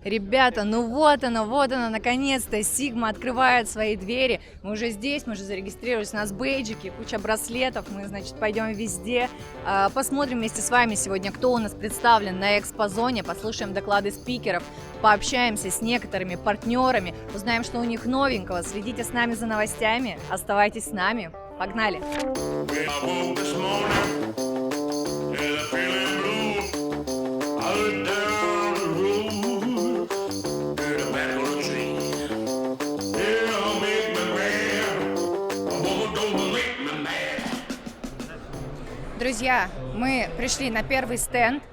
Ребята, ну вот она, наконец-то, Sigma открывает свои двери. Мы уже здесь, мы уже зарегистрировались, у нас бейджики, куча браслетов, мы, значит, пойдем везде. Посмотрим вместе с вами сегодня, кто у нас представлен на экспозоне, послушаем доклады спикеров, пообщаемся с некоторыми партнерами, узнаем, что у них новенького. Следите с нами за новостями, оставайтесь с нами. Погнали! Друзья, мы пришли на первый стенд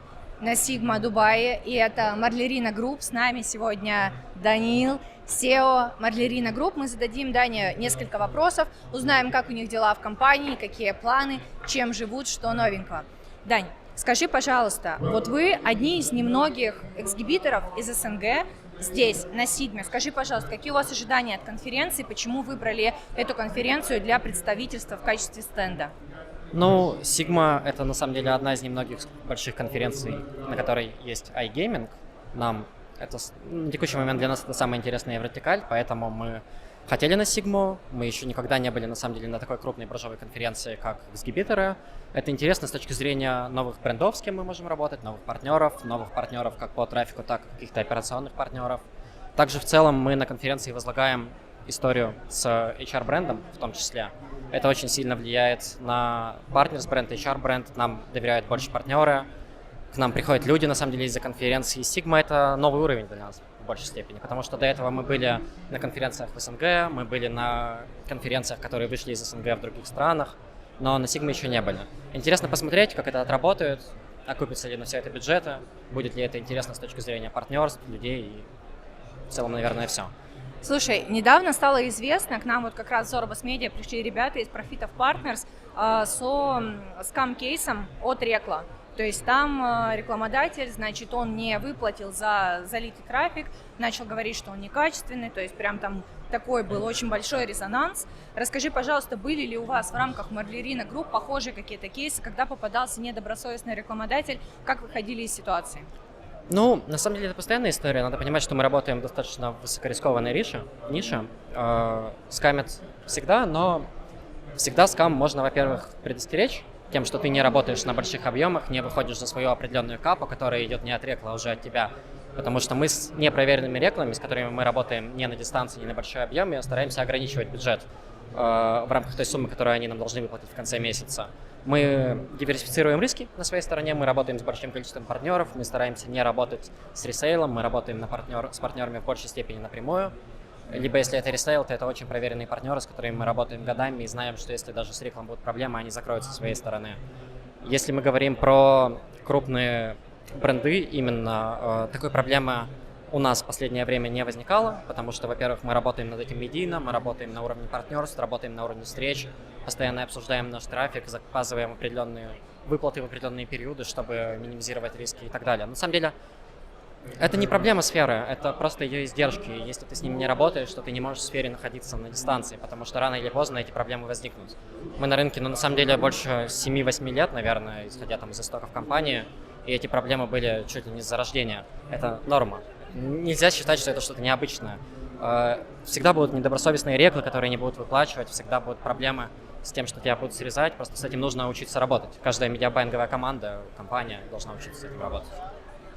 на Sigma Дубае, и это Марлерина Групп. С нами сегодня Даниил, SEO Марлерина Групп. Мы зададим Дане несколько вопросов, узнаем, как у них дела в компании, какие планы, чем живут, что новенького. Дань, скажи, пожалуйста, вот вы одни из немногих эксгибиторов из СНГ здесь, на Sigma. Скажи, пожалуйста, какие у вас ожидания от конференции, почему выбрали эту конференцию для представительства в качестве стенда? Ну, Sigma — это на самом деле одна из немногих больших конференций, на которой есть iGaming. Нам это на текущий момент для нас это самая интересная вертикаль, поэтому мы хотели на Sigma. Мы еще никогда не были на самом деле на такой крупной биржевой конференции, как эксгибиторы. Это интересно с точки зрения новых брендов, с кем мы можем работать, новых партнеров как по трафику, так и каких-то операционных партнеров. Также в целом мы на конференции возлагаем историю с HR-брендом в том числе. Это очень сильно влияет на партнерс-бренд, HR-бренд, нам доверяют больше партнеры, к нам приходят люди, на самом деле, из-за конференции. Sigma — это новый уровень для нас в большей степени, потому что до этого мы были на конференциях в СНГ, мы были на конференциях, которые вышли из СНГ в других странах, но на Sigma еще не были. Интересно посмотреть, как это отработает, окупится ли на все это бюджеты, будет ли это интересно с точки зрения партнерств, людей и в целом, наверное, все. Слушай, недавно стало известно, к нам вот как раз в Zorobas Media пришли ребята из Profit of Partners со скам-кейсом от Рекла. То есть там рекламодатель, значит, он не выплатил за залитый трафик, начал говорить, что он некачественный, то есть прям там такой был очень большой резонанс. Расскажи, пожалуйста, были ли у вас в рамках Марлерина Групп похожие какие-то кейсы, когда попадался недобросовестный рекламодатель, как выходили из ситуации? Ну, на самом деле, это постоянная история. Надо понимать, что мы работаем в достаточно высокорискованной нише. Скамят всегда, но всегда скам можно, во-первых, предостеречь тем, что ты не работаешь на больших объемах, не выходишь за свою определенную капу, которая идет не от рекла, а уже от тебя. Потому что мы с непроверенными реклами, с которыми мы работаем не на дистанции, не на большой объеме, стараемся ограничивать бюджет в рамках той суммы, которую они нам должны выплатить в конце месяца. Мы диверсифицируем риски на своей стороне, мы работаем с большим количеством партнеров, мы стараемся не работать с ресейлом, мы работаем с партнерами в большей степени напрямую. Либо если это ресейл, то это очень проверенные партнеры, с которыми мы работаем годами и знаем, что если даже с реклам будут проблемы, они закроются со своей стороны. Если мы говорим про крупные бренды, именно такой проблемы у нас в последнее время не возникало, потому что, во-первых, мы работаем над этим медийно, мы работаем на уровне партнерств, работаем на уровне встреч, постоянно обсуждаем наш трафик, заказываем определенные выплаты в определенные периоды, чтобы минимизировать риски и так далее. На самом деле, это не проблема сферы, это просто ее издержки. Если ты с ними не работаешь, то ты не можешь в сфере находиться на дистанции, потому что рано или поздно эти проблемы возникнут. Мы на рынке, на самом деле, больше 7-8 лет, наверное, исходя из истоков компании, и эти проблемы были чуть ли не с зарождения. Это норма. Нельзя считать, что это что-то необычное. Всегда будут недобросовестные реклы, которые не будут выплачивать, всегда будут проблемы с тем, что тебя будут срезать, просто с этим нужно учиться работать. Каждая медиабайинговая команда, компания должна учиться с этим работать.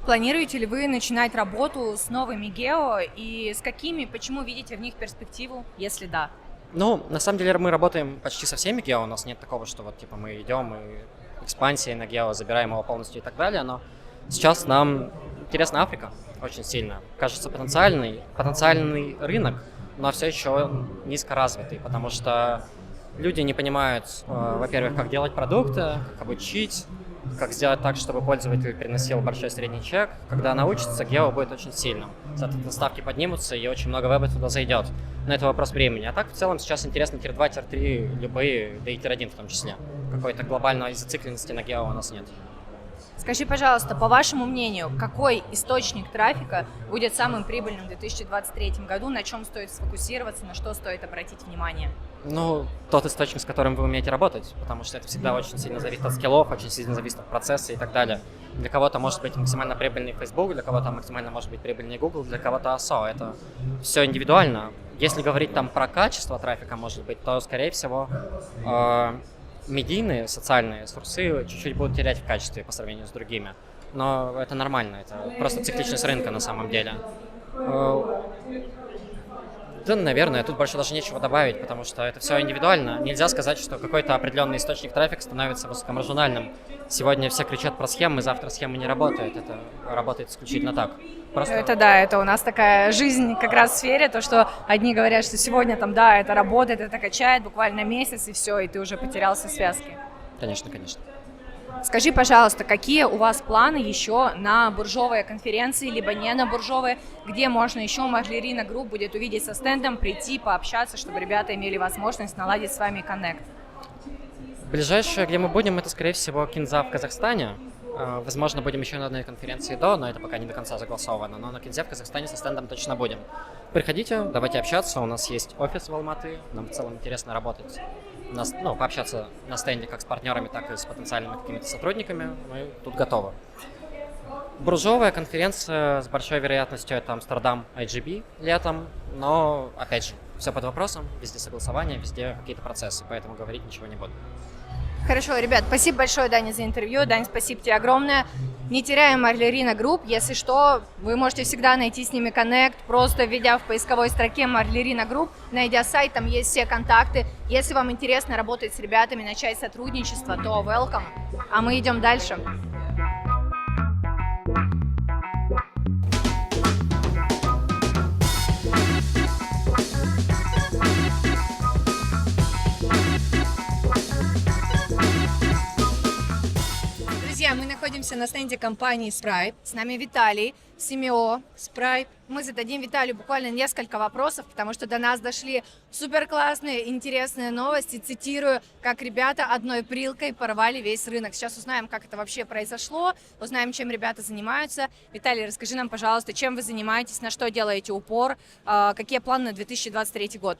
Планируете ли вы начинать работу с новыми гео и с какими, почему видите в них перспективу, если да? Ну, на самом деле мы работаем почти со всеми гео, у нас нет такого, что вот типа мы идем и экспансией на гео забираем его полностью и так далее, но сейчас нам интересна Африка очень сильно. Кажется, потенциальный рынок, но все еще низкоразвитый, потому что люди не понимают, во-первых, как делать продукты, как обучить, как сделать так, чтобы пользователь приносил большой средний чек. Когда научится, гео будет очень сильным. Соответственно, ставки поднимутся, и очень много веба туда зайдет. Но это вопрос времени. А так, в целом, сейчас интересно тир-2, тир-3, любые, да и тир-1 в том числе. Какой-то глобальной зацикленности на гео у нас нет. Скажи, пожалуйста, по вашему мнению, какой источник трафика будет самым прибыльным в 2023 году, на чем стоит сфокусироваться, на что стоит обратить внимание? Ну, тот источник, с которым вы умеете работать, потому что это всегда очень сильно зависит от скиллов, очень сильно зависит от процесса и так далее. Для кого-то может быть максимально прибыльный Facebook, для кого-то максимально может быть прибыльный Google, для кого-то ASO. Это все индивидуально. Если говорить там про качество трафика, может быть, то, скорее всего, медийные, социальные ресурсы чуть-чуть будут терять в качестве по сравнению с другими. Но это нормально, это просто цикличность рынка на самом деле. Да, наверное, тут больше даже нечего добавить, потому что это все индивидуально. Нельзя сказать, что какой-то определенный источник трафика становится высокомаржинальным. Сегодня все кричат про схемы, завтра схемы не работают. Это работает исключительно так. Просто... Это да, это у нас такая жизнь как раз в сфере, то, что одни говорят, что сегодня там, да, это работает, это качает буквально месяц, и все, и ты уже потерял все связки. Конечно, конечно. Скажи, пожалуйста, какие у вас планы еще на буржовые конференции, либо не на буржовые, где можно еще Марлерина Групп будет увидеть со стендом, прийти, пообщаться, чтобы ребята имели возможность наладить с вами коннект? Ближайшее, где мы будем, это, скорее всего, Кинза в Казахстане. Возможно, будем еще на одной конференции но это пока не до конца согласовано. Но на Кинзе в Казахстане со стендом точно будем. Приходите, давайте общаться. У нас есть офис в Алматы. Нам в целом интересно работать. Пообщаться на стенде как с партнерами, так и с потенциальными какими-то сотрудниками. Мы тут готовы. Буржовая конференция с большой вероятностью это Амстердам IGB летом. Но, опять же, все под вопросом. Везде согласование, везде какие-то процессы. Поэтому говорить ничего не буду. Хорошо, ребят, спасибо большое, Даня, за интервью. Дань, спасибо тебе огромное. Не теряем Марлерина Групп. Если что, вы можете всегда найти с ними коннект, просто введя в поисковой строке Марлерина Групп, найдя сайт, там есть все контакты. Если вам интересно работать с ребятами, начать сотрудничество, то welcome. А мы идем дальше. Друзья, мы находимся на стенде компании Stripe. С нами Виталий, CMO Stripe. Мы зададим Виталию буквально несколько вопросов, потому что до нас дошли супер классные, интересные новости. Цитирую, как ребята одной прилкой порвали весь рынок. Сейчас узнаем, как это вообще произошло, узнаем, чем ребята занимаются. Виталий, расскажи нам, пожалуйста, чем вы занимаетесь, на что делаете упор, какие планы на 2023 год?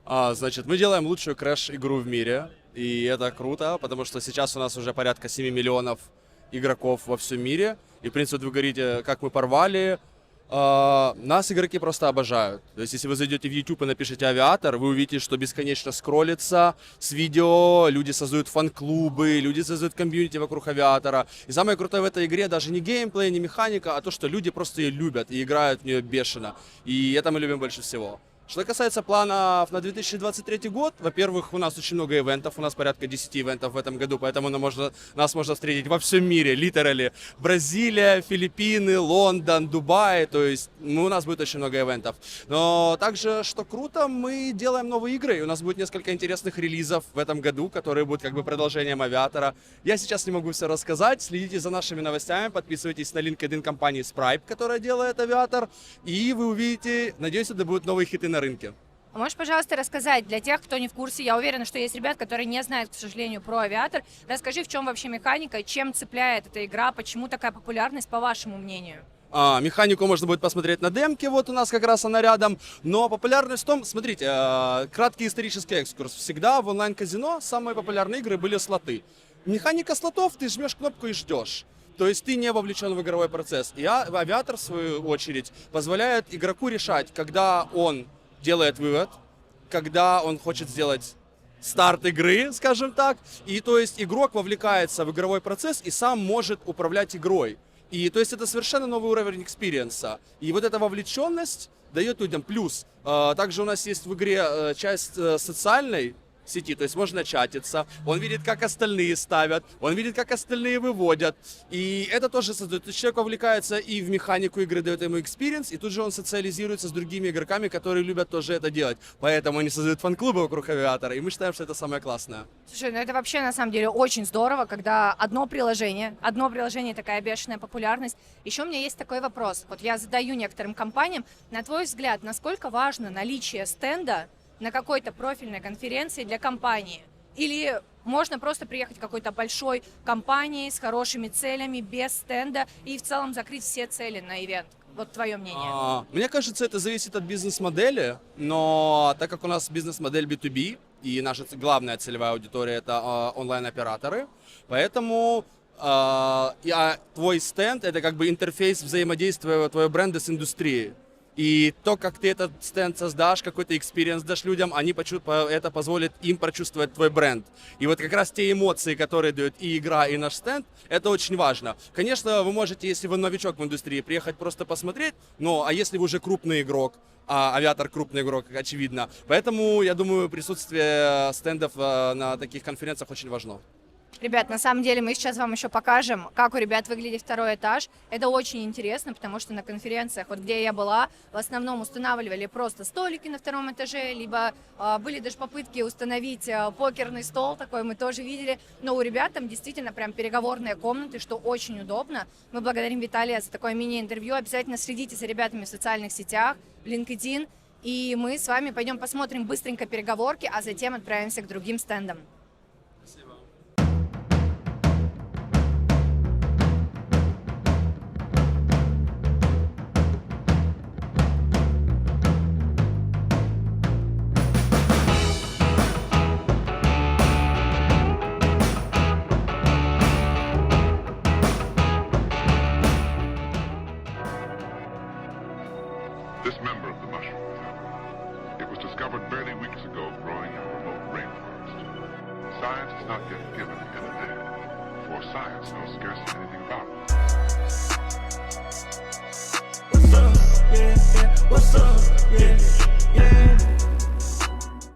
Значит, мы делаем лучшую крэш-игру в мире, и это круто, потому что сейчас у нас уже порядка 7 миллионов игроков во всем мире. И, в принципе, вы говорите, как мы порвали. Нас игроки просто обожают. То есть, если вы зайдете в YouTube и напишите «Авиатор», вы увидите, что бесконечно скроллится с видео, люди создают фан-клубы, люди создают комьюнити вокруг «Авиатора». И самое крутое в этой игре даже не геймплей, не механика, а то, что люди просто ее любят и играют в нее бешено. И это мы любим больше всего. Что касается планов на 2023 год, во-первых, у нас очень много ивентов, у нас порядка 10 ивентов в этом году, поэтому нас можно встретить во всем мире, literally. Бразилия, Филиппины, Лондон, Дубай, то есть у нас будет очень много ивентов. Но также, что круто, мы делаем новые игры, и у нас будет несколько интересных релизов в этом году, которые будут как бы продолжением «Авиатора». Я сейчас не могу все рассказать, следите за нашими новостями, подписывайтесь на LinkedIn компании Stripe, которая делает «Авиатор», и вы увидите, надеюсь, это будут новые хиты на рынке. А можешь, пожалуйста, рассказать для тех, кто не в курсе, я уверена, что есть ребят, которые не знают, к сожалению, про «Авиатор». Расскажи, в чем вообще механика, чем цепляет эта игра, почему такая популярность, по вашему мнению? Механику можно будет посмотреть на демке, вот у нас как раз она рядом. Но популярность в том, смотрите, краткий исторический экскурс. Всегда в онлайн-казино самые популярные игры были слоты. Механика слотов, ты жмешь кнопку и ждешь. То есть ты не вовлечен в игровой процесс. И «Авиатор», в свою очередь, позволяет игроку решать, когда он делает вывод, когда он хочет сделать старт игры, скажем так. И то есть игрок вовлекается в игровой процесс и сам может управлять игрой. И то есть это совершенно новый уровень экспириенса. И вот эта вовлеченность дает людям плюс. Также у нас есть в игре часть социальной сети, то есть можно чатиться, он видит, как остальные ставят, он видит, как остальные выводят, и это тоже создает, то есть человек вовлекается и в механику игры, дает ему экспириенс, и тут же он социализируется с другими игроками, которые любят тоже это делать, поэтому они создают фан-клубы вокруг «Авиатора», и мы считаем, что это самое классное. Слушай, ну это вообще на самом деле очень здорово, когда одно приложение такая бешеная популярность. Еще у меня есть такой вопрос, вот я задаю некоторым компаниям, на твой взгляд, насколько важно наличие стенда на какой-то профильной конференции для компании? Или можно просто приехать к какой-то большой компании с хорошими целями, без стенда и в целом закрыть все цели на ивент? Вот твое мнение. Мне кажется, это зависит от бизнес-модели, но так как у нас бизнес-модель B2B, и наша главная целевая аудитория — это онлайн-операторы. Поэтому твой стенд — это как бы интерфейс взаимодействия твоего бренда с индустрией. И то, как ты этот стенд создашь, какой-то экспириенс дашь людям, это позволит им прочувствовать твой бренд. И вот как раз те эмоции, которые дает и игра, и наш стенд, это очень важно. Конечно, вы можете, если вы новичок в индустрии, приехать просто посмотреть, а если вы уже крупный игрок, а Авиатор крупный игрок, очевидно. Поэтому, я думаю, присутствие стендов на таких конференциях очень важно. Ребят, на самом деле мы сейчас вам еще покажем, как у ребят выглядит второй этаж. Это очень интересно, потому что на конференциях, вот где я была, в основном устанавливали просто столики на втором этаже, либо были даже попытки установить покерный стол, такой мы тоже видели. Но у ребят там действительно прям переговорные комнаты, что очень удобно. Мы благодарим Виталия за такое мини-интервью. Обязательно следите за ребятами в социальных сетях, в LinkedIn. И мы с вами пойдем посмотрим быстренько переговорки, а затем отправимся к другим стендам. This member of the mushroom family, it was discovered barely weeks ago growing in a remote rainforest. Science has not yet given it a name, for science knows scarcely anything about it. What's up? Yeah. What's up? Yeah.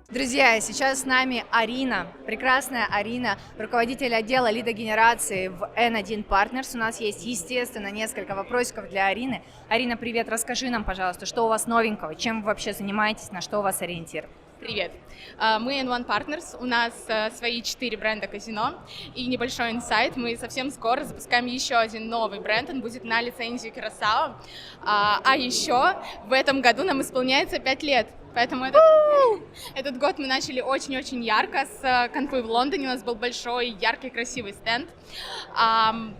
Друзья, сейчас с нами Арина, прекрасная Арина, руководитель отдела лидогенерации в N1 Partners. У нас есть, естественно, несколько вопросиков для Арины. Арина, привет, расскажи нам, пожалуйста, что у вас новенького, чем вы вообще занимаетесь, на что у вас ориентир? Привет! Мы N1 Partners, у нас свои 4 бренда казино и небольшой инсайт. Мы совсем скоро запускаем еще один новый бренд, он будет на лицензию Curaçao. А еще в этом году нам исполняется 5 лет. Поэтому этот год мы начали очень-очень ярко с конфы в Лондоне. У нас был большой, яркий, красивый стенд.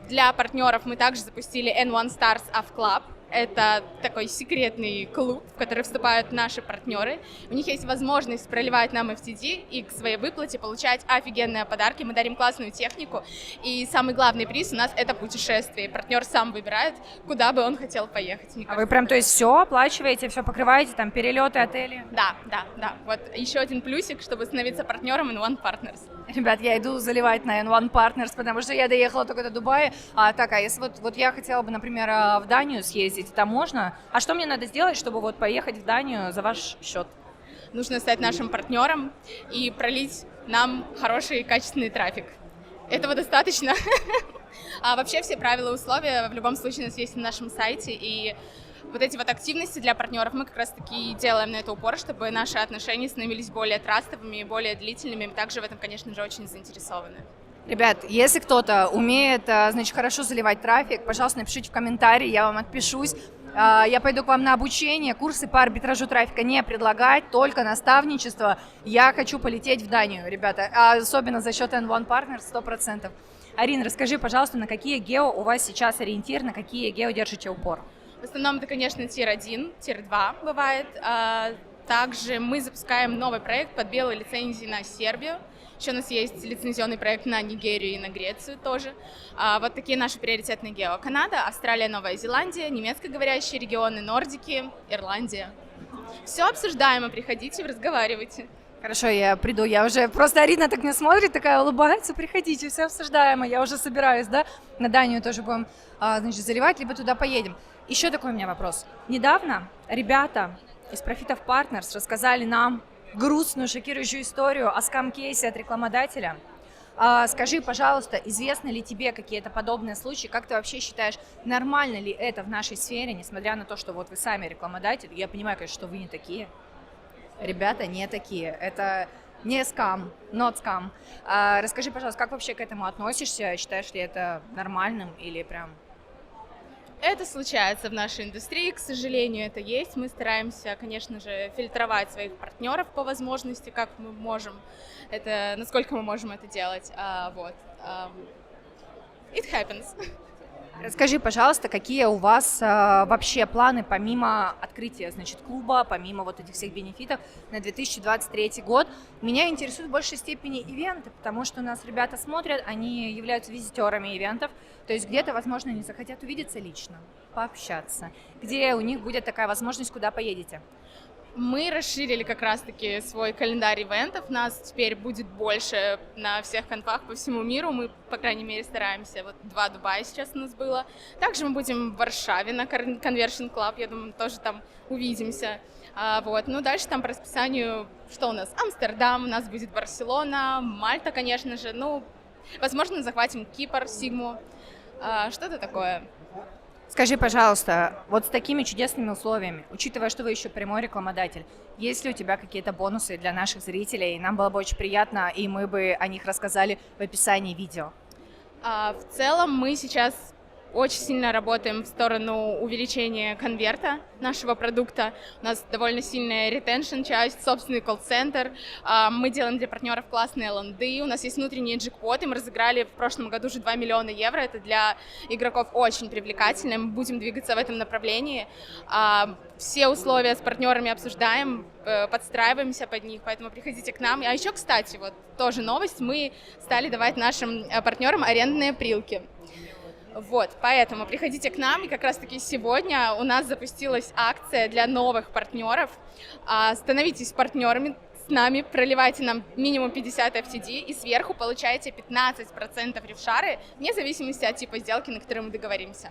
Для партнеров мы также запустили N1 Stars Off Club. Это такой секретный клуб, в который вступают наши партнеры. У них есть возможность проливать нам FTD и к своей выплате получать офигенные подарки. Мы дарим классную технику. И самый главный приз у нас — это путешествие. Партнер сам выбирает, куда бы он хотел поехать. А вы прям, то есть, все оплачиваете, все покрываете, там, перелеты, отели? Да. Вот еще один плюсик, чтобы становиться партнером N1 Partners. Ребят, я иду заливать на N1 Partners, потому что я доехала только до Дубая. А если вот я хотела бы, например, в Данию съездить, это можно? А что мне надо сделать, чтобы вот поехать в Данию за ваш счет? Нужно стать нашим партнером и пролить нам хороший и качественный трафик. Этого достаточно. А вообще все правила и условия в любом случае у нас есть на нашем сайте, и вот эти вот активности для партнеров мы как раз-таки делаем на это упор, чтобы наши отношения становились более трастовыми, более длительными. Мы также в этом, конечно же, очень заинтересованы. Ребят, если кто-то умеет, значит, хорошо заливать трафик, пожалуйста, напишите в комментарии, я вам отпишусь. Я пойду к вам на обучение, курсы по арбитражу трафика не предлагать, только наставничество. Я хочу полететь в Данию, ребята, особенно за счет N1 Partners 100%. Арина, расскажи, пожалуйста, на какие гео у вас сейчас ориентир, на какие гео держите упор? В основном это, конечно, Тир-1, Тир-2 бывает. Также мы запускаем новый проект под белой лицензией на Сербию. Еще у нас есть лицензионный проект на Нигерию и на Грецию тоже. Вот такие наши приоритетные гео. Канада, Австралия, Новая Зеландия, немецкоговорящие регионы, Нордики, Ирландия. Все обсуждаемо, приходите, разговаривайте. Хорошо, я приду, я уже, просто Арина так меня смотрит, такая улыбается, приходите, все обсуждаемо, я уже собираюсь, да, на Данию тоже будем, значит, заливать, либо туда поедем. Еще такой у меня вопрос. Недавно ребята из Profit of Partners рассказали нам грустную, шокирующую историю о скам-кейсе от рекламодателя. Скажи, пожалуйста, известны ли тебе какие-то подобные случаи? Как ты вообще считаешь, нормально ли это в нашей сфере, несмотря на то, что вот вы сами рекламодатель? Я понимаю, конечно, что вы не такие. Ребята не такие. Это не скам, not скам. Расскажи, пожалуйста, как вообще к этому относишься? Считаешь ли это нормальным или прям... Это случается в нашей индустрии, к сожалению, это есть. Мы стараемся, конечно же, фильтровать своих партнеров по возможности, как мы можем это, насколько мы можем это делать. Вот. It happens. Расскажи, пожалуйста, какие у вас вообще планы помимо открытия, значит, клуба, помимо вот этих всех бенефитов на 2023 год? Меня интересуют в большей степени ивенты, потому что у нас ребята смотрят, они являются визитерами ивентов, то есть где-то, возможно, они захотят увидеться лично, пообщаться. Где у них будет такая возможность, куда поедете? Мы расширили как раз-таки свой календарь ивентов, нас теперь будет больше на всех конфах по всему миру, мы, по крайней мере, стараемся, вот 2 Дубая сейчас у нас было. Также мы будем в Варшаве на Conversion Club, я думаю, тоже там увидимся. Вот. Ну, дальше там по расписанию, что у нас? Амстердам, у нас будет Барселона, Мальта, конечно же, ну, возможно, захватим Кипр, Сигму, что-то такое. Скажи, пожалуйста, вот с такими чудесными условиями, учитывая, что вы еще прямой рекламодатель, есть ли у тебя какие-то бонусы для наших зрителей? Нам было бы очень приятно, и мы бы о них рассказали в описании видео. В целом мы сейчас очень сильно работаем в сторону увеличения конверта нашего продукта. У нас довольно сильная ретеншн-часть, собственный колл-центр. Мы делаем для партнеров классные L&D. У нас есть внутренние джекпоты. Мы разыграли в прошлом году уже 2 миллиона евро. Это для игроков очень привлекательно. Мы будем двигаться в этом направлении. Все условия с партнерами обсуждаем, подстраиваемся под них, поэтому приходите к нам. А еще, кстати, вот тоже новость. Мы стали давать нашим партнерам арендные прилки. Вот, поэтому приходите к нам, и как раз-таки сегодня у нас запустилась акция для новых партнеров. Становитесь партнерами с нами, проливайте нам минимум 50 FTD, и сверху получаете 15% ревшары, вне зависимости от типа сделки, на которой мы договоримся.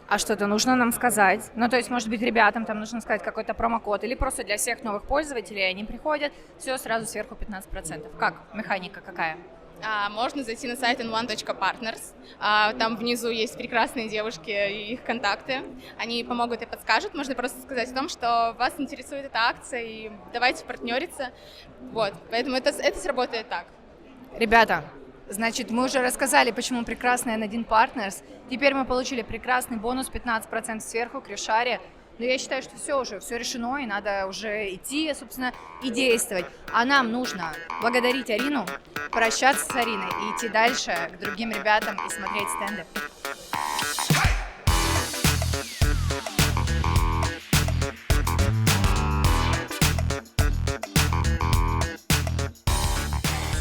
А что-то нужно нам сказать? Ну, то есть, может быть, ребятам там нужно сказать какой-то промокод, или просто для всех новых пользователей они приходят, все, сразу сверху 15%. Как? Механика какая? Можно зайти на сайт n1.partners, там внизу есть прекрасные девушки и их контакты, они помогут и подскажут, можно просто сказать о том, что вас интересует эта акция и давайте партнериться, вот, поэтому это сработает так. Ребята, значит, мы уже рассказали, почему прекрасный N1 Partners, теперь мы получили прекрасный бонус 15% сверху к ревшаре. Но я считаю, что все решено, и надо уже идти, собственно, и действовать. А нам нужно благодарить Арину, прощаться с Ариной и идти дальше к другим ребятам и смотреть стенды.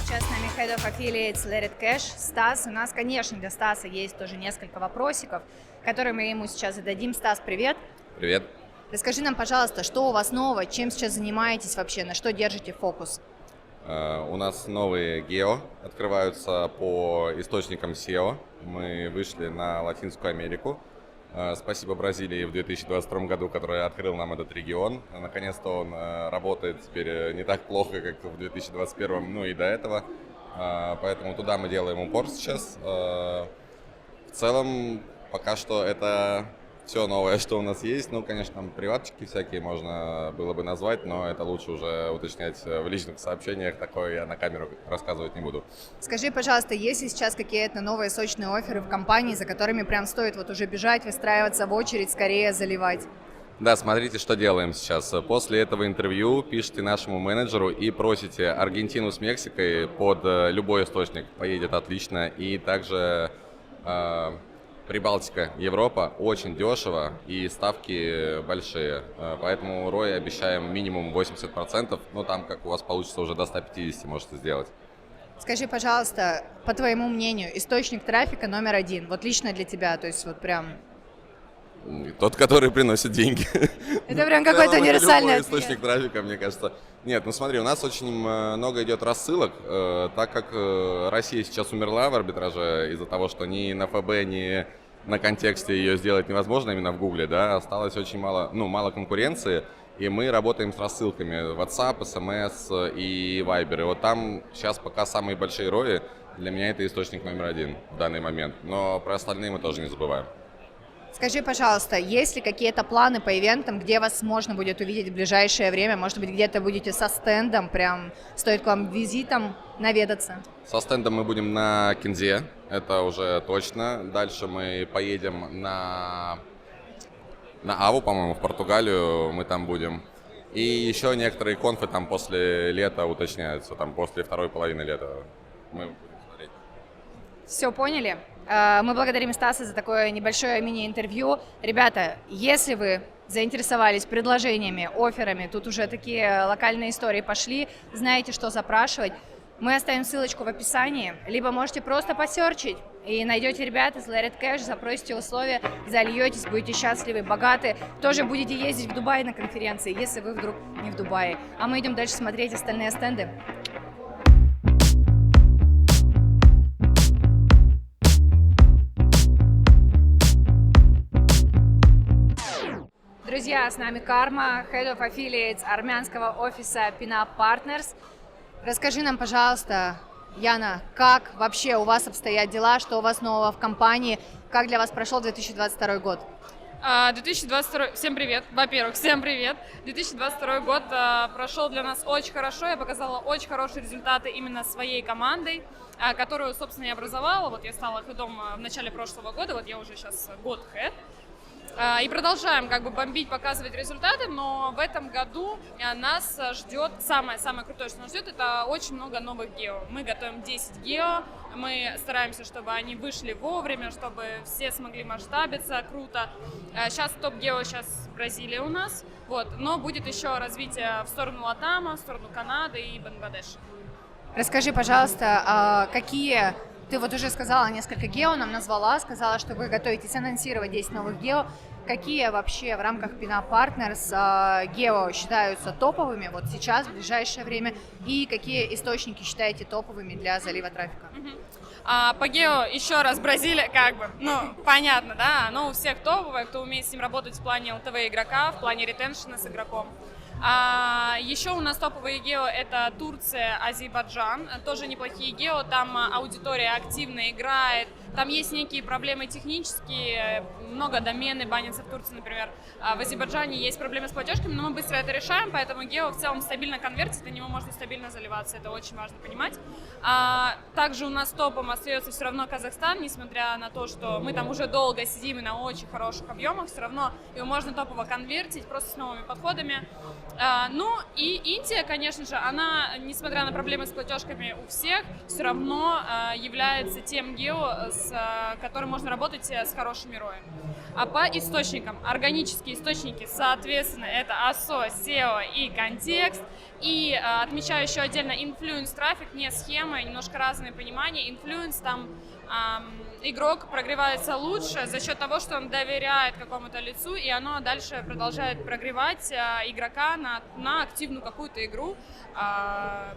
Сейчас с нами Head of Affiliates Let It Cash Стас. У нас, конечно, для Стаса есть тоже несколько вопросиков, которые мы ему сейчас зададим. Стас, привет! Привет. Расскажи нам, пожалуйста, что у вас нового, чем сейчас занимаетесь вообще, на что держите фокус? У нас новые гео открываются по источникам SEO. Мы вышли на Латинскую Америку. Спасибо Бразилии в 2022 году, который открыл нам этот регион. Наконец-то он работает теперь не так плохо, как в 2021, ну и до этого. Поэтому туда мы делаем упор сейчас. В целом, пока что это все новое, что у нас есть. Ну, конечно, там приватчики всякие можно было бы назвать, но это лучше уже уточнять в личных сообщениях. Такое я на камеру рассказывать не буду. Скажи, пожалуйста, есть ли сейчас какие-то новые сочные офферы в компании, за которыми прям стоит вот уже бежать, выстраиваться в очередь, скорее заливать? Да, смотрите, что делаем сейчас. После этого интервью пишите нашему менеджеру и просите Аргентину с Мексикой под любой источник. Поедет отлично. И также Прибалтика, Европа очень дешево и ставки большие. Поэтому ROI обещаем минимум 80%. Но там, как у вас получится, уже до 150 можете сделать. Скажи, пожалуйста, по твоему мнению, источник трафика номер 1, вот лично для тебя, то есть вот прям... Тот, который приносит деньги. Это прям какой-то универсальный ответ. Источник трафика, мне кажется. Нет, ну смотри, у нас очень много идет рассылок, так как Россия сейчас умерла в арбитраже из-за того, что ни на ФБ, ни на контексте ее сделать невозможно, именно в Гугле, да, осталось очень мало конкуренции, и мы работаем с рассылками WhatsApp, SMS и Viber. И вот там сейчас пока самые большие роли, для меня это источник номер 1 в данный момент, но про остальные мы тоже не забываем. Скажи, пожалуйста, есть ли какие-то планы по ивентам, где вас можно будет увидеть в ближайшее время? Может быть, где-то будете со стендом, прям стоит к вам визитом наведаться? Со стендом мы будем на Кинзе, это уже точно. Дальше мы поедем на Аву, по-моему, в Португалию, мы там будем. И еще некоторые конфы там после лета уточняются, там после второй половины лета мы будем смотреть. Все поняли? Мы благодарим Стаса за такое небольшое мини-интервью. Ребята, если вы заинтересовались предложениями, офферами, тут уже такие локальные истории пошли, знаете, что запрашивать, мы оставим ссылочку в описании, либо можете просто посерчить и найдете ребят из Let It Cash, запросите условия, зальетесь, будете счастливы, богаты, тоже будете ездить в Дубай на конференции, если вы вдруг не в Дубае. А мы идем дальше смотреть остальные стенды. Друзья, с нами Карма, Head of Affiliates армянского офиса Pinup Partners. Расскажи нам, пожалуйста, Яна, как вообще у вас обстоят дела, что у вас нового в компании, как для вас прошел 2022 год? 2022... Всем привет, во-первых, всем привет. 2022 год прошел для нас очень хорошо, я показала очень хорошие результаты именно своей командой, которую, собственно, я образовала. Вот я стала хедом в начале прошлого года, вот я уже сейчас год хед. И продолжаем как бы бомбить, показывать результаты, но в этом году нас ждет, самое крутое, что нас ждет, это очень много новых гео. Мы готовим 10 гео, мы стараемся, чтобы они вышли вовремя, чтобы все смогли масштабиться, круто. Сейчас топ-гео, сейчас Бразилия у нас, вот, но будет еще развитие в сторону Латама, в сторону Канады и Бангладеша. Расскажи, пожалуйста, какие... Ты вот уже сказала несколько гео, нам назвала, сказала, что вы готовитесь анонсировать 10 новых гео. Какие вообще в рамках Pinup Partners гео считаются топовыми вот сейчас, в ближайшее время? И какие источники считаете топовыми для залива трафика? По гео еще раз Бразилия, как бы, ну, понятно, да, оно у всех топовое, кто умеет с ним работать в плане ЛТВ игрока, в плане ретеншена с игроком. Еще у нас топовые гео — это Турция, Азербайджан, тоже неплохие гео, там аудитория активно играет, там есть некие проблемы технические, много домены банятся в Турции, например. В Азербайджане есть проблемы с платежками, но мы быстро это решаем, поэтому гео в целом стабильно конвертит, на него можно стабильно заливаться, это очень важно понимать. Также у нас топом остается все равно Казахстан, несмотря на то, что мы там уже долго сидим и на очень хороших объемах, все равно его можно топово конвертить просто с новыми подходами. Ну и Индия, конечно же, она, несмотря на проблемы с платежками у всех, все равно является тем гео, с которым можно работать с хорошими роями. А по источникам, органические источники, соответственно, это ASO, SEO и контекст. И отмечаю еще отдельно influence трафик, не схемы, немножко разные понимания. Influence там игрок прогревается лучше за счет того, что он доверяет какому-то лицу, и оно дальше продолжает прогревать игрока на активную какую-то игру.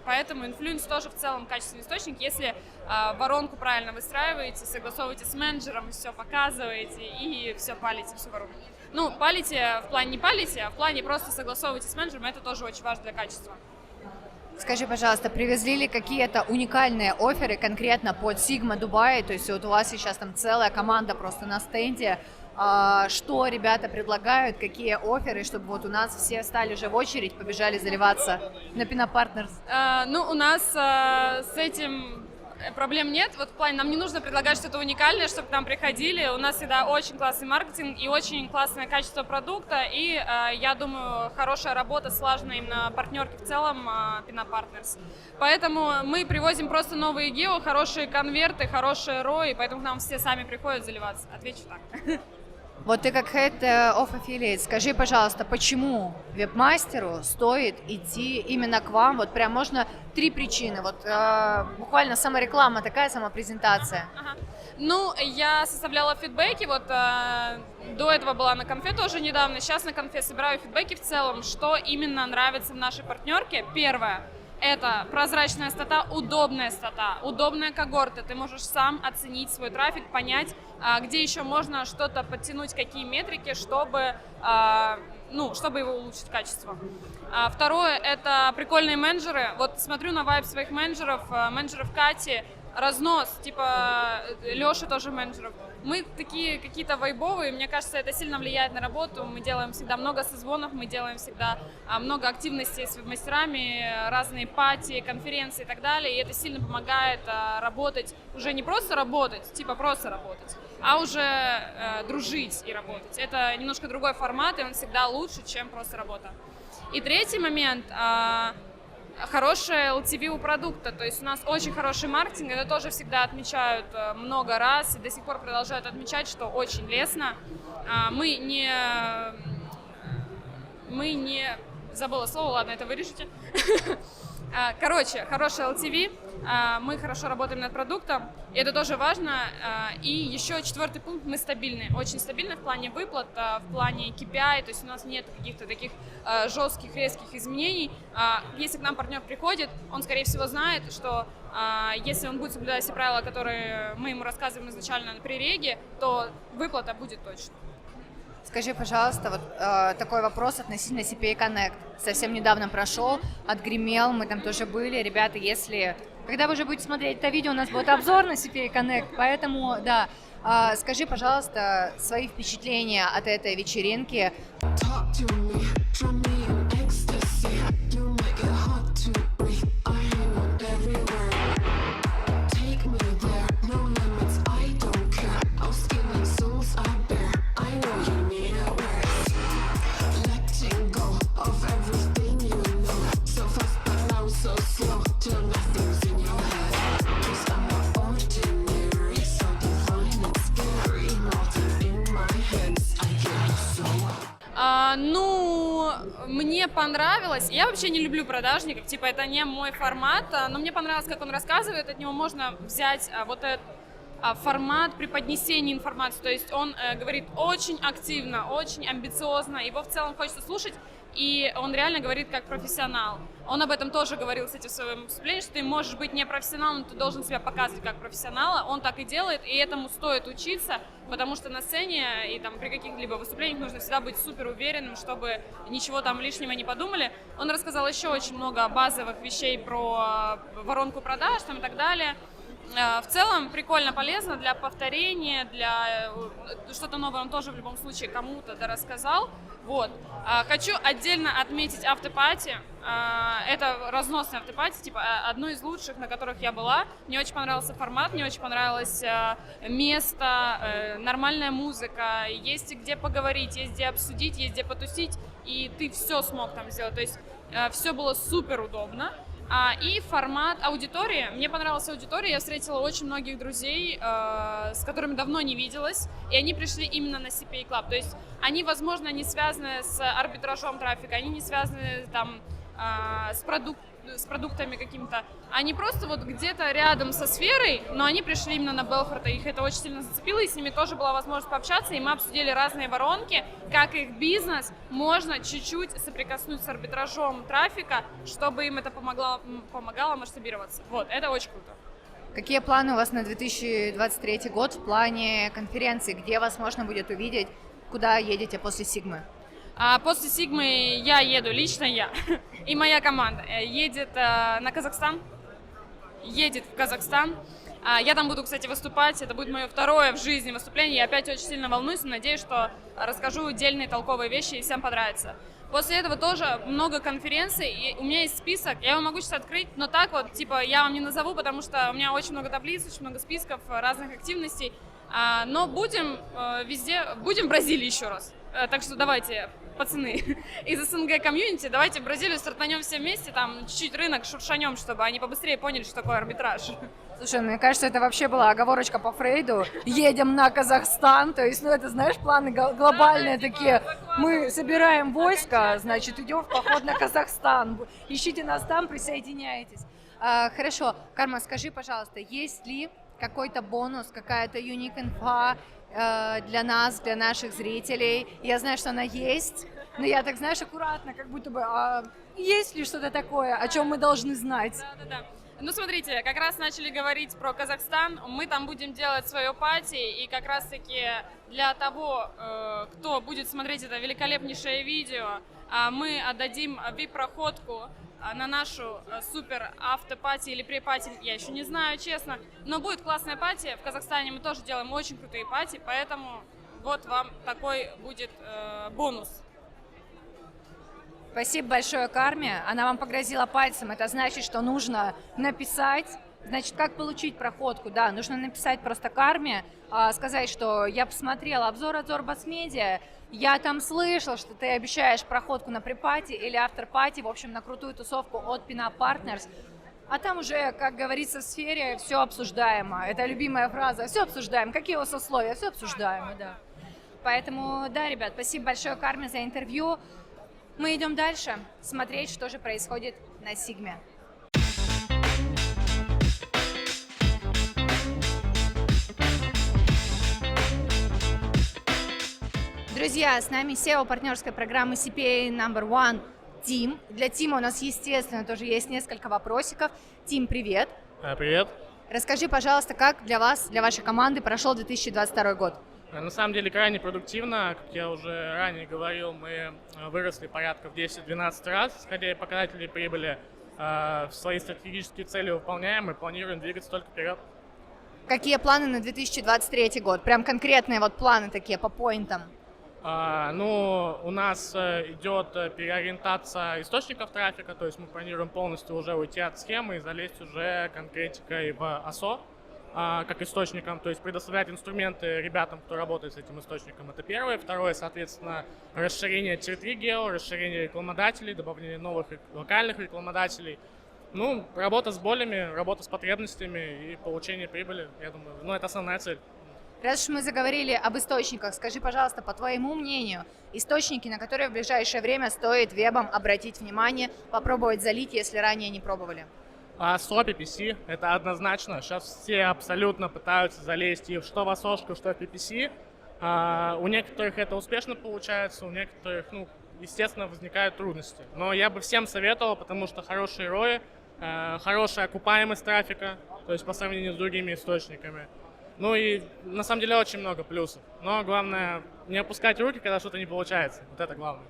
Поэтому инфлюенс тоже в целом качественный источник. Если воронку правильно выстраиваете, согласовываете с менеджером, все показываете и все палите всю воронку. Ну, палите в плане не палите, а в плане просто согласовывайте с менеджером, это тоже очень важно для качества. Скажи, пожалуйста, привезли ли какие-то уникальные офферы конкретно под Sigma Dubai? То есть вот у вас сейчас там целая команда просто на стенде. Что ребята предлагают, какие офферы, чтобы вот у нас все встали уже в очередь, побежали заливаться на Pinup Partners? Ну, у нас с этим проблем нет. Вот в плане, нам не нужно предлагать что-то уникальное, чтобы к нам приходили. У нас всегда очень классный маркетинг и очень классное качество продукта. И я думаю, хорошая работа, слаженная именно партнерки в целом Pinup Partners. Поэтому мы привозим просто новые гео, хорошие конверты, хорошие ROI, поэтому к нам все сами приходят заливаться. Отвечу так. Вот ты как Head of Affiliates, скажи, пожалуйста, почему веб-мастеру стоит идти именно к вам? Вот прям можно 3 причины, вот буквально самореклама такая, самопрезентация. Ну, я составляла фидбэки, вот до этого была на конфе тоже недавно, сейчас на конфе собираю фидбэки в целом, что именно нравится в нашей партнерке. Первое. Это прозрачная стата, удобная когорта. Ты можешь сам оценить свой трафик, понять, где еще можно что-то подтянуть, какие метрики, чтобы его улучшить качество. Второе — это прикольные менеджеры. Вот смотрю на вайб своих менеджеров Кати, разнос, типа Лёша тоже менеджеров. Мы такие какие-то вайбовые, мне кажется, это сильно влияет на работу. Мы делаем всегда много созвонов, мы делаем всегда много активностей с веб-мастерами, разные пати, конференции и так далее. И это сильно помогает работать, уже не просто работать, типа просто работать, а уже дружить и работать. Это немножко другой формат, и он всегда лучше, чем просто работа. И третий момент. хорошее LTV у продукта, то есть у нас очень хороший маркетинг, это тоже всегда отмечают много раз и до сих пор продолжают отмечать, что очень лестно. Мы не... Забыла слово, ладно, это вырежете. Короче, хороший LTV, мы хорошо работаем над продуктом, и это тоже важно. И еще 4-й пункт, мы стабильны, очень стабильны в плане выплат, в плане KPI, то есть у нас нет каких-то таких жестких, резких изменений. Если к нам партнер приходит, он, скорее всего, знает, что если он будет соблюдать все правила, которые мы ему рассказываем изначально при реге, то выплата будет точно. Скажи, пожалуйста, вот такой вопрос относительно CPA Connect. Совсем недавно прошел, отгремел, мы там тоже были. Ребята, когда вы уже будете смотреть это видео, у нас будет обзор на CPA Connect, поэтому, да, скажи, пожалуйста, свои впечатления от этой вечеринки. Talk to me, show me an ecstasy. You make it hard to breathe. I hear it everywhere. Take me there, no limits, I don't care. Our skin and souls are bare. I know you need a rest. Letting go of everything you know. So fast but now so slow. Till nothing's in your head. 'Cause I'm not ordinary, so divine and scary. Nothing in my hands, I get so. Ну, мне понравилось. Я вообще не люблю продажников, типа это не мой формат, но мне понравилось, как он рассказывает, от него можно взять вот этот формат преподнесения информации, то есть он говорит очень активно, очень амбициозно, его в целом хочется слушать, и он реально говорит как профессионал. Он об этом тоже говорил, кстати, в своем выступлении, что ты можешь быть не профессионалом, но ты должен себя показывать как профессионала. Он так и делает, и этому стоит учиться, потому что на сцене и там при каких-либо выступлениях нужно всегда быть супер уверенным, чтобы ничего там лишнего не подумали. Он рассказал еще очень много базовых вещей про воронку продаж там, и так далее. В целом прикольно, полезно для повторения, для что-то новое он тоже в любом случае кому-то рассказал. Вот. Хочу отдельно отметить автопати. Это разносный автопати, типа одно из лучших, на которых я была. Мне очень понравился формат, мне очень понравилось место, нормальная музыка, есть где поговорить, есть где обсудить, есть где потусить, и ты все смог там сделать. То есть все было супер удобно. И формат аудитории. Мне понравилась аудитория, я встретила очень многих друзей, с которыми давно не виделась, и они пришли именно на CPA Club. То есть они, возможно, не связаны с арбитражом трафика, они не связаны там с продуктами какими-то. Они просто вот где-то рядом со сферой, но они пришли именно на Белфорта, их это очень сильно зацепило, и с ними тоже была возможность пообщаться, и мы обсудили разные воронки, как их бизнес можно чуть-чуть соприкоснуть с арбитражом трафика, чтобы им это помогало масштабироваться. Вот, это очень круто. Какие планы у вас на 2023 год в плане конференции? Где вас можно будет увидеть? Куда едете после Сигмы? После Сигмы я еду, лично я, и моя команда едет на Казахстан, едет в Казахстан. Я там буду, кстати, выступать, это будет мое второе в жизни выступление, я опять очень сильно волнуюсь, надеюсь, что расскажу дельные толковые вещи и всем понравится. После этого тоже много конференций, и у меня есть список, я его могу сейчас открыть, но так вот, типа, я вам не назову, потому что у меня очень много таблиц, очень много списков разных активностей, но будем везде, будем в Бразилии еще раз, так что давайте, пацаны, из СНГ комьюнити, давайте в Бразилию стартанем все вместе, там чуть-чуть рынок шуршанем, чтобы они побыстрее поняли, что такое арбитраж. Слушай, мне кажется, это вообще была оговорочка по Фрейду. Едем на Казахстан, то есть, это, знаешь, планы глобальные такие. Мы собираем войско, значит, идем в поход на Казахстан. Ищите нас там, присоединяйтесь. Хорошо, Карма, скажи, пожалуйста, есть ли какой-то бонус, какая-то unique инфа для нас, для наших зрителей? Я знаю, что она есть, но я так, знаешь, аккуратно, как будто бы, есть ли что-то такое, о чем мы должны знать? Да. Ну, смотрите, как раз начали говорить про Казахстан, мы там будем делать свое пати, и как раз-таки для того, кто будет смотреть это великолепнейшее видео, мы отдадим VIP-проходку на нашу супер автопати или препати, я еще не знаю, честно, но будет классная пати, в Казахстане мы тоже делаем очень крутые пати, поэтому вот вам такой будет бонус. Спасибо большое Карме. Она вам погрозила пальцем. Это значит, что нужно написать Значит, как получить проходку? Да, нужно написать просто карме, сказать, что я посмотрела обзор от Zorbas Media, я там слышал, что ты обещаешь проходку на припати или автор-пати, в общем, на крутую тусовку от Pinup Partners. А там уже, как говорится в сфере, все обсуждаемо. Это любимая фраза. Все обсуждаем. Какие у вас условия? Все обсуждаемо, да. Поэтому, да, ребят, спасибо большое Карме за интервью. Мы идем дальше, смотреть, что же происходит на Сигме. Друзья, с нами SEO партнерской программы CPA No. 1 Тим. Для Тима у нас, естественно, тоже есть несколько вопросиков. Тим, привет. Привет. Расскажи, пожалуйста, как для вас, для вашей команды прошел 2022 год? На самом деле крайне продуктивно. Как я уже ранее говорил, мы выросли порядка в 10-12 раз, исходя из показателей прибыли. Свои стратегические цели выполняем и планируем двигаться только вперед. Какие планы на 2023 год? Прям конкретные вот планы такие по поинтам. У нас идет переориентация источников трафика, то есть мы планируем полностью уже уйти от схемы и залезть уже конкретикой в АСО как источником, то есть предоставлять инструменты ребятам, кто работает с этим источником, это первое. Второе, соответственно, расширение Tier 3 гео, расширение рекламодателей, добавление новых локальных рекламодателей. Работа с болями, работа с потребностями и получение прибыли, я думаю, это основная цель. Раз уж мы заговорили об источниках, скажи, пожалуйста, по твоему мнению, источники, на которые в ближайшее время стоит вебам обратить внимание, попробовать залить, если ранее не пробовали? SEO PPC, это однозначно. Сейчас все абсолютно пытаются залезть и что в ASO-шку, что в PPC. У некоторых это успешно получается, у некоторых, естественно, возникают трудности. Но я бы всем советовал, потому что хорошие ROI, хорошая окупаемость трафика, то есть по сравнению с другими источниками. И на самом деле очень много плюсов. Но главное не опускать руки, когда что-то не получается. Вот это главное.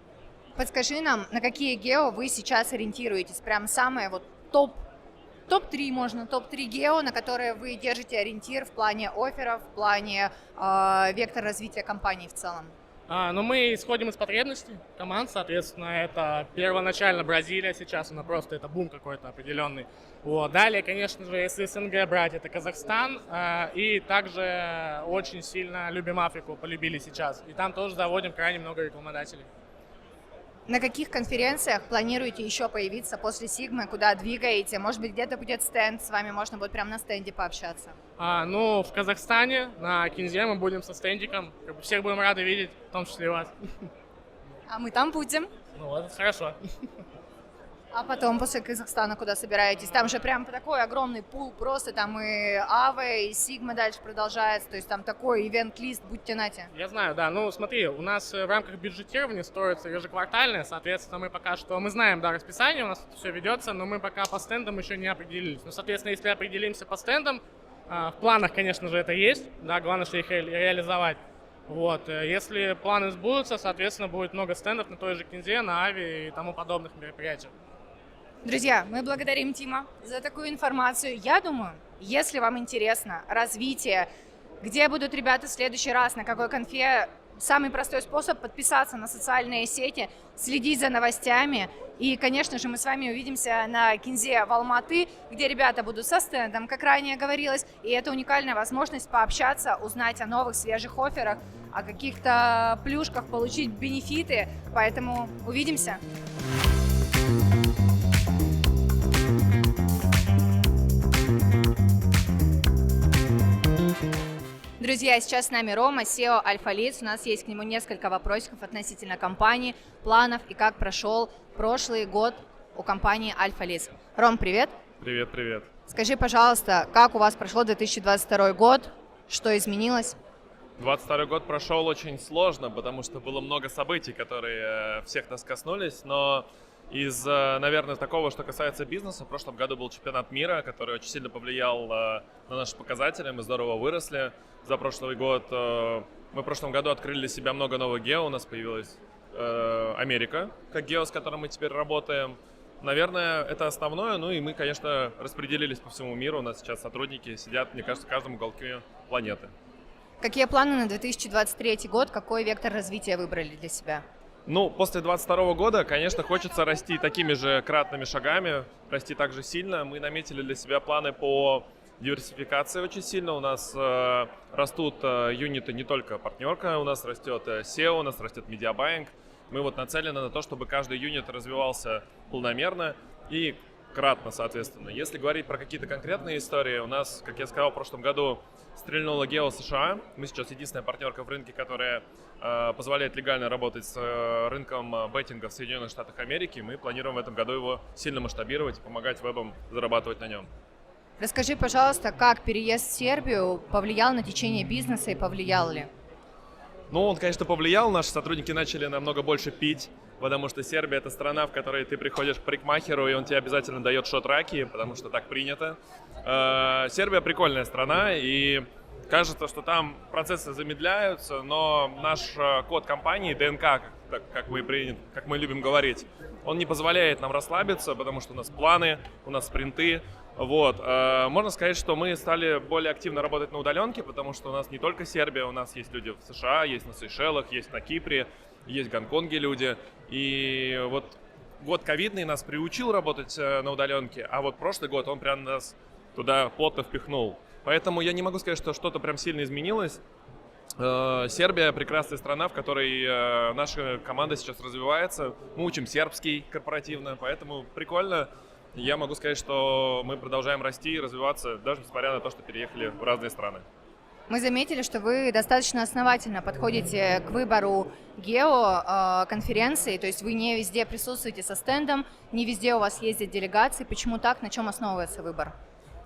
Подскажи нам, на какие гео вы сейчас ориентируетесь? Прям самые вот топ-3 можно, топ-3 гео, на которые вы держите ориентир в плане офферов, в плане вектора развития компании в целом? Мы исходим из потребностей команд, соответственно, это первоначально Бразилия, сейчас она просто, это бум какой-то определенный. Далее, конечно же, если СНГ брать, это Казахстан, и также очень сильно любим Африку, полюбили сейчас, и там тоже заводим крайне много рекламодателей. На каких конференциях планируете еще появиться после Сигмы, куда двигаете? Может быть, где-то будет стенд, с вами можно будет прямо на стенде пообщаться? В Казахстане, на Кинзе мы будем со стендиком, всех будем рады видеть, в том числе и вас. А мы там будем. Хорошо. А потом, после Казахстана, куда собираетесь? Там же прям такой огромный пул, просто там и Аве, и Сигма дальше продолжается, то есть там такой ивент-лист, будьте нате. Я знаю, да, смотри, у нас в рамках бюджетирования строится ежеквартальное, соответственно, мы знаем, расписание, у нас все ведется, но мы пока по стендам еще не определились. Соответственно, если определимся по стендам, в планах, конечно же, это есть, главное, что их реализовать. Если планы сбудутся, соответственно, будет много стендов на той же Кинзе, на Ави и тому подобных мероприятиях. Друзья, мы благодарим Тима за такую информацию. Я думаю, если вам интересно развитие, где будут ребята в следующий раз, на какой конфе, самый простой способ подписаться на социальные сети, следить за новостями. И, конечно же, мы с вами увидимся на Кинзе в Алматы, где ребята будут со стендом, как ранее говорилось. И это уникальная возможность пообщаться, узнать о новых свежих офферах, о каких-то плюшках, получить бенефиты. Поэтому увидимся. Друзья, сейчас с нами Рома, SEO Альфа-Лидс. У нас есть к нему несколько вопросиков относительно компании, планов и как прошел прошлый год у компании Альфа-Лидс. Ром, привет. Привет. Скажи, пожалуйста, как у вас прошел 2022 год, что изменилось? 2022 год прошел очень сложно, потому что было много событий, которые всех нас коснулись, но из, наверное, такого, что касается бизнеса, в прошлом году был чемпионат мира, который очень сильно повлиял на наши показатели, мы здорово выросли за прошлый год. Мы в прошлом году открыли для себя много новых гео, у нас появилась Америка, как гео, с которым мы теперь работаем. Наверное, это основное, и мы, конечно, распределились по всему миру, у нас сейчас сотрудники сидят, мне кажется, в каждом уголке планеты. Какие планы на 2023 год, какой вектор развития выбрали для себя? Ну, после 2022 года, конечно, хочется расти такими же кратными шагами, расти так же сильно. Мы наметили для себя планы по диверсификации очень сильно. У нас растут юниты не только партнерка, у нас растет SEO, у нас растет медиабайинг. Мы вот нацелены на то, чтобы каждый юнит развивался полномерно и кратно, соответственно. Если говорить про какие-то конкретные истории, у нас, как я сказал, в прошлом году стрельнула Гео США. Мы сейчас единственная партнерка в рынке, которая позволяет легально работать с рынком беттинга в Соединенных Штатах Америки. Мы планируем в этом году его сильно масштабировать и помогать вебам зарабатывать на нем. Расскажи, пожалуйста, как переезд в Сербию повлиял на течение бизнеса и повлиял ли? Ну, он, конечно, повлиял. Наши сотрудники начали намного больше пить, потому что Сербия — это страна, в которой ты приходишь к парикмахеру, и он тебе обязательно дает шот раки, потому что так принято. Сербия прикольная страна, и кажется, что там процессы замедляются, но наш код компании, ДНК, как мы любим говорить, он не позволяет нам расслабиться, потому что у нас планы, у нас спринты. Вот. Можно сказать, что мы стали более активно работать на удаленке, потому что у нас не только Сербия, у нас есть люди в США, есть на Сейшелах, есть на Кипре, есть в Гонконге люди. И вот год ковидный нас приучил работать на удаленке, а вот прошлый год он прям нас туда плотно впихнул. Поэтому я не могу сказать, что что-то прям сильно изменилось. Сербия — прекрасная страна, в которой наша команда сейчас развивается. Мы учим сербский корпоративно, поэтому прикольно. Я могу сказать, что мы продолжаем расти и развиваться, даже несмотря на то, что переехали в разные страны. Мы заметили, что вы достаточно основательно подходите к выбору гео-конференции, то есть вы не везде присутствуете со стендом, не везде у вас ездят делегации. Почему так? На чем основывается выбор?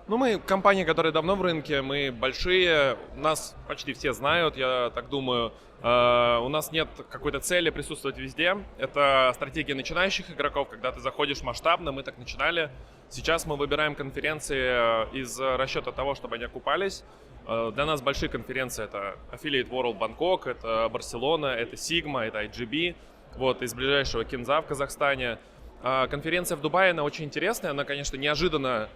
Ну, мы компания, которая давно в рынке, мы большие, нас почти все знают, я так думаю. У нас нет какой-то цели присутствовать везде. Это стратегия начинающих игроков, когда ты заходишь масштабно, мы так начинали. Сейчас мы выбираем конференции из расчета того, чтобы они окупались. Для нас большие конференции — это Affiliate World Bangkok, это Барселона, это Sigma, это IGB, вот, из ближайшего Кинза в Казахстане. Конференция в Дубае, она очень интересная, она, конечно, неожиданно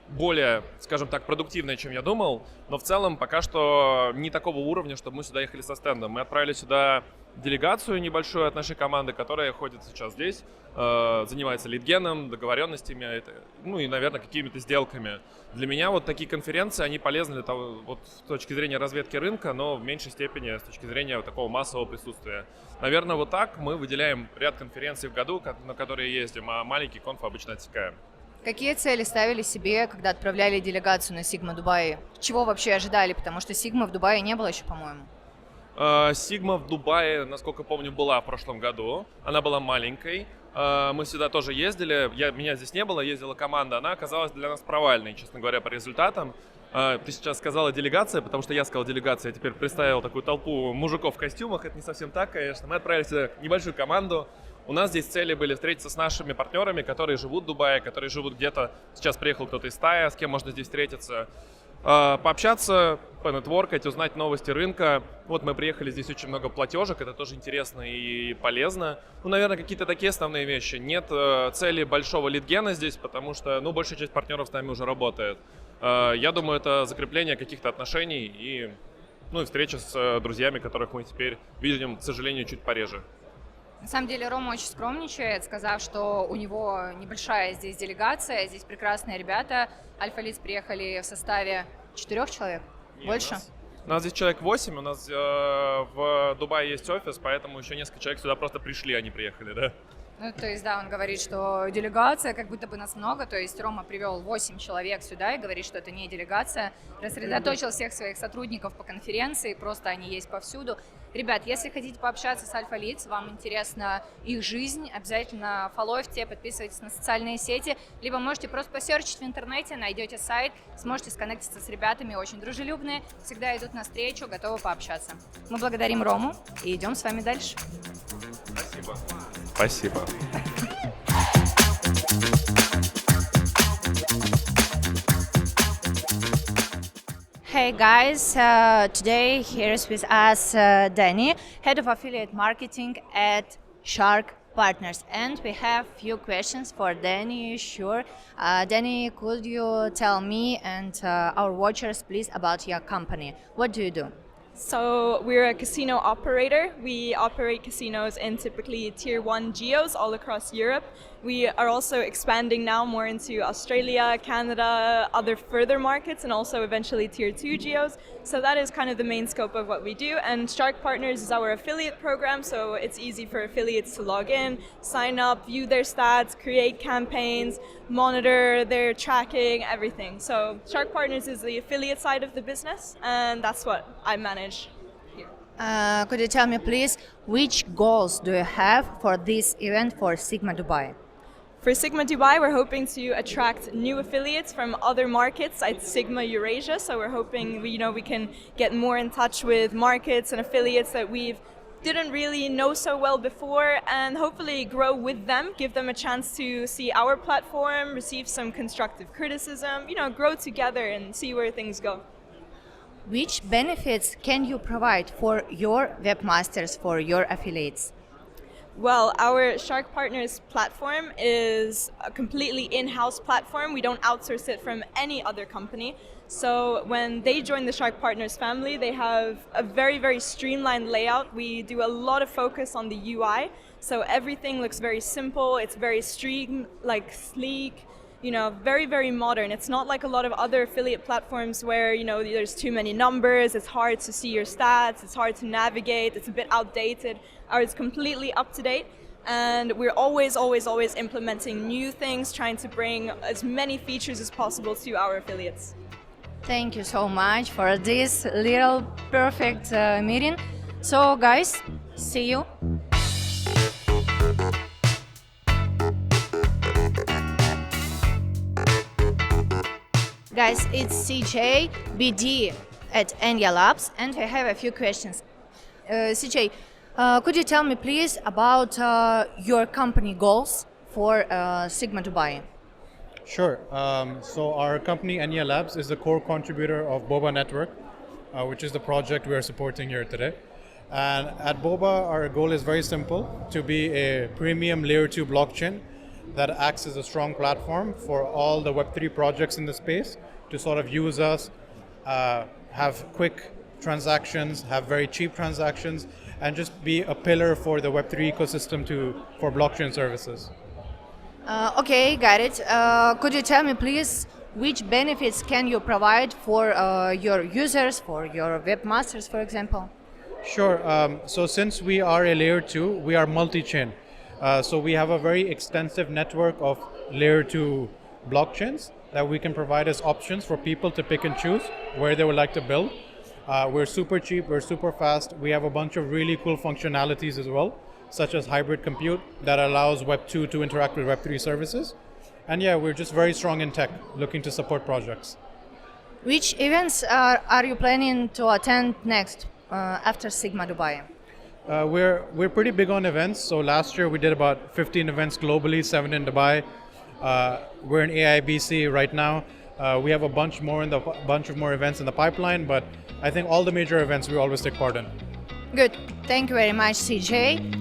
более, скажем так, продуктивная, чем я думал, но в целом пока что не такого уровня, чтобы мы сюда ехали со стендом. Мы отправили сюда делегацию небольшую от нашей команды, которая ходит сейчас здесь, занимается лидгеном, договоренностями, ну и, наверное, какими-то сделками. Для меня вот такие конференции, они полезны для того, вот с точки зрения разведки рынка, но в меньшей степени с точки зрения вот такого массового присутствия. Наверное, вот так мы выделяем ряд конференций в году, на которые ездим, а маленький конф обычно отсекаем. Какие цели ставили себе, когда отправляли делегацию на Sigma Дубае? Чего вообще ожидали? Потому что Sigma в Дубае не было еще, по-моему. Sigma в Дубае, насколько помню, была в прошлом году. Она была маленькой. Мы сюда тоже ездили. Меня здесь не было, ездила команда. Она оказалась для нас провальной, честно говоря, по результатам. Ты сейчас сказала делегация, потому что я сказал делегация. Я теперь представил такую толпу мужиков в костюмах. Это не совсем так, конечно. Мы отправили сюда небольшую команду. У нас здесь цели были встретиться с нашими партнерами, которые живут в Дубае, которые живут где-то. Сейчас приехал кто-то из Тая, с кем можно здесь встретиться. Пообщаться, понетворкать, узнать новости рынка. Вот мы приехали, здесь очень много платежек, это тоже интересно и полезно. Ну, наверное, какие-то такие основные вещи. Нет цели большого лидгена здесь, потому что, ну, большая часть партнеров с нами уже работает. Я думаю, это закрепление каких-то отношений и, ну, и встреча с друзьями, которых мы теперь видим, к сожалению, чуть пореже. На самом деле Рома очень скромничает, сказав, что у него небольшая здесь делегация, здесь прекрасные ребята. Альфа-Лиц приехали в составе 4 человек, больше? У нас здесь человек 8, у нас в Дубае есть офис, поэтому еще несколько человек сюда просто пришли, а не приехали, да? Ну, то есть, да, он говорит, что делегация, как будто бы нас много, то есть Рома привел 8 человек сюда и говорит, что это не делегация, рассредоточил всех своих сотрудников по конференции, просто они есть повсюду. Ребят, если хотите пообщаться с Альфа-Лиц, вам интересна их жизнь, обязательно фолловьте, подписывайтесь на социальные сети, либо можете просто посерчить в интернете, найдете сайт, сможете сконнектиться с ребятами, очень дружелюбные, всегда идут навстречу, готовы пообщаться. Мы благодарим Рому и идем с вами дальше. Спасибо. Спасибо. Hey guys, today here is with us Danny, Head of Affiliate Marketing at Shark Partners, and we have few questions for Danny, sure. Danny, could you tell me and our watchers please about your company? What do you do? So we're a casino operator. We operate casinos in typically tier 1 geos all across Europe. We are also expanding now more into Australia, Canada, other further markets, and also eventually tier 2 geos. So that is kind of the main scope of what we do. And Shark Partners is our affiliate program, so it's easy for affiliates to log in, sign up, view their stats, create campaigns, monitor their tracking, everything. So Shark Partners is the affiliate side of the business, and that's what I manage here. Could you tell me, please, which goals do you have for this event for Sigma Dubai? For Sigma Dubai, we're hoping to attract new affiliates from other markets at Sigma Eurasia. So we're hoping we can get more in touch with markets and affiliates that we didn't really know so well before, and hopefully grow with them, give them a chance to see our platform, receive some constructive criticism, grow together and see where things go. Which benefits can you provide for your webmasters, for your affiliates? Well, our Shark Partners platform is a completely in-house platform. We don't outsource it from any other company. So when they join the Shark Partners family, they have a very, very streamlined layout. We do a lot of focus on the UI. So everything looks very simple. It's very sleek, very, very modern. It's not like a lot of other affiliate platforms where, there's too many numbers, it's hard to see your stats, it's hard to navigate, it's a bit outdated. Ours is completely up to date, and we're always, always, always implementing new things, trying to bring as many features as possible to our affiliates. Thank you so much for this little perfect meeting. So guys, see you. Guys, it's CJ, BD at Enya Labs, and I have a few questions. CJ, could you tell me please about your company goals for Sigma Dubai? Sure. So our company Enya Labs is a core contributor of Boba Network, which is the project we are supporting here today. And at Boba, our goal is very simple: to be a premium layer 2 blockchain that acts as a strong platform for all the Web3 projects in the space to sort of use us, have quick transactions, have very cheap transactions, and just be a pillar for the Web3 ecosystem for blockchain services. Okay, got it. Could you tell me please which benefits can you provide for your users, for your webmasters, for example? Sure. So since we are a layer 2, we are multi-chain. So we have a very extensive network of layer 2 blockchains that we can provide as options for people to pick and choose where they would like to build. We're super cheap, we're super fast. We have a bunch of really cool functionalities as well, such as hybrid compute that allows Web 2 to interact with Web 3 services. And yeah, we're just very strong in tech, looking to support projects. Which events are you planning to attend next after Sigma Dubai? We're pretty big on events. So last year we did about 15 events globally, 7 in Dubai. We're in AIBC right now. We have a bunch of more events in the pipeline, but I think all the major events we always take part in. Good. Thank you very much, CJ.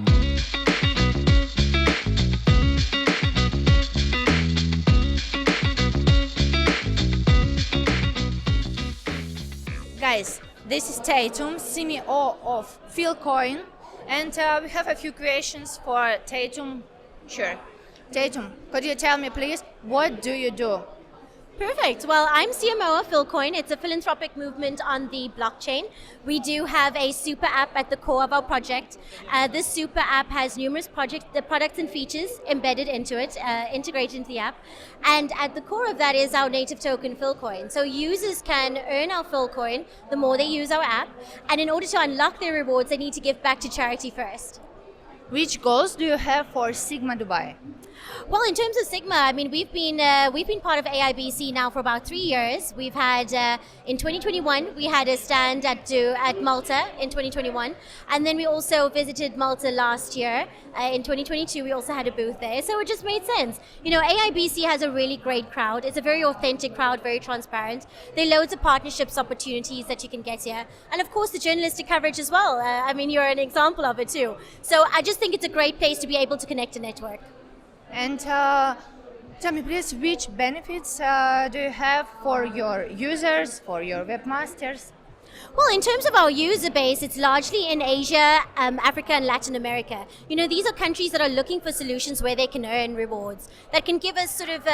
Guys, this is Tatum, CMO of Philcoin, and we have a few questions for Tatum. Sure. Tatum, could you tell me please, what do you do? Perfect. Well, I'm CMO of Philcoin. It's a philanthropic movement on the blockchain. We do have a super app at the core of our project. This super app has numerous products and features embedded into it, integrated into the app. And at the core of that is our native token, Philcoin. So users can earn our Philcoin the more they use our app. And in order to unlock their rewards, they need to give back to charity first. Which goals do you have for Sigma Dubai? Well, in terms of Sigma, I mean, we've been part of AIBC now for about 3 years. We've had in 2021 we had a stand at Malta in 2021, and then we also visited Malta last year. In 2022, we also had a booth there, so it just made sense. AIBC has a really great crowd. It's a very authentic crowd, very transparent. There are loads of partnerships opportunities that you can get here, and of course the journalistic coverage as well. I mean, you're an example of it too. So I just think it's a great place to be able to connect a network. And tell me please, which benefits do you have for your users, for your webmasters? Well, in terms of our user base, it's largely in Asia, Africa, and Latin America. You know, these are countries that are looking for solutions where they can earn rewards, that can give us sort of,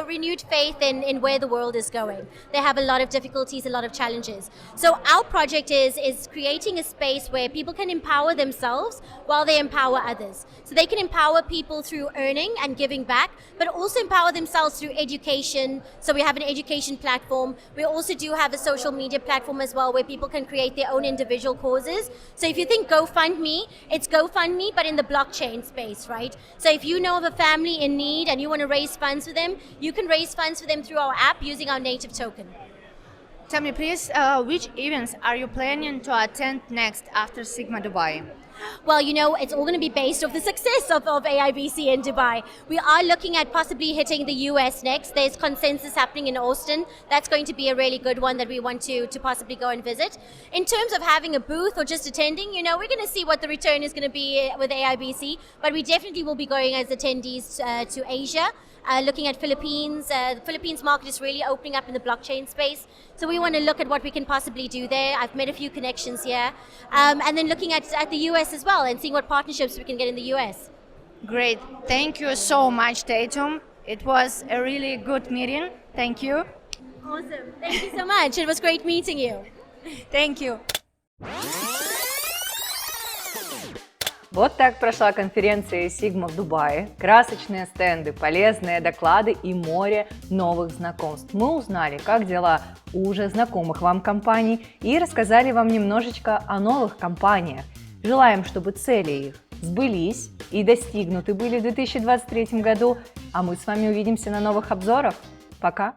renewed faith in where the world is going. They have a lot of difficulties, a lot of challenges. So our project is creating a space where people can empower themselves while they empower others. So they can empower people through earning and giving back, but also empower themselves through education. So we have an education platform. We also do have a social media platform as well, where people can create their own individual causes. So if you think GoFundMe, it's GoFundMe, but in the blockchain space, right? So if you know of a family in need and you want to raise funds for them, you can raise funds for them through our app using our native token. Tell me, please, which events are you planning to attend next after Sigma Dubai? Well, you know, it's all going to be based off the success of AIBC in Dubai. We are looking at possibly hitting the US next. There's consensus happening in Austin. That's going to be a really good one that we want to possibly go and visit. In terms of having a booth or just attending, you know, we're going to see what the return is going to be with AIBC, but we definitely will be going as attendees to Asia. Looking at Philippines. The Philippines market is really opening up in the blockchain space. So we want to look at what we can possibly do there. I've made a few connections here. And then looking at the US as well and seeing what partnerships we can get in the US. Great. Thank you so much, Tatum. It was a really good meeting. Thank you. Awesome. Thank you so much. It was great meeting you. Thank you. Вот так прошла конференция Sigma в Дубае. Красочные стенды, полезные доклады и море новых знакомств. Мы узнали, как дела у уже знакомых вам компаний и рассказали вам немножечко о новых компаниях. Желаем, чтобы цели их сбылись и достигнуты были в 2023 году. А мы с вами увидимся на новых обзорах. Пока!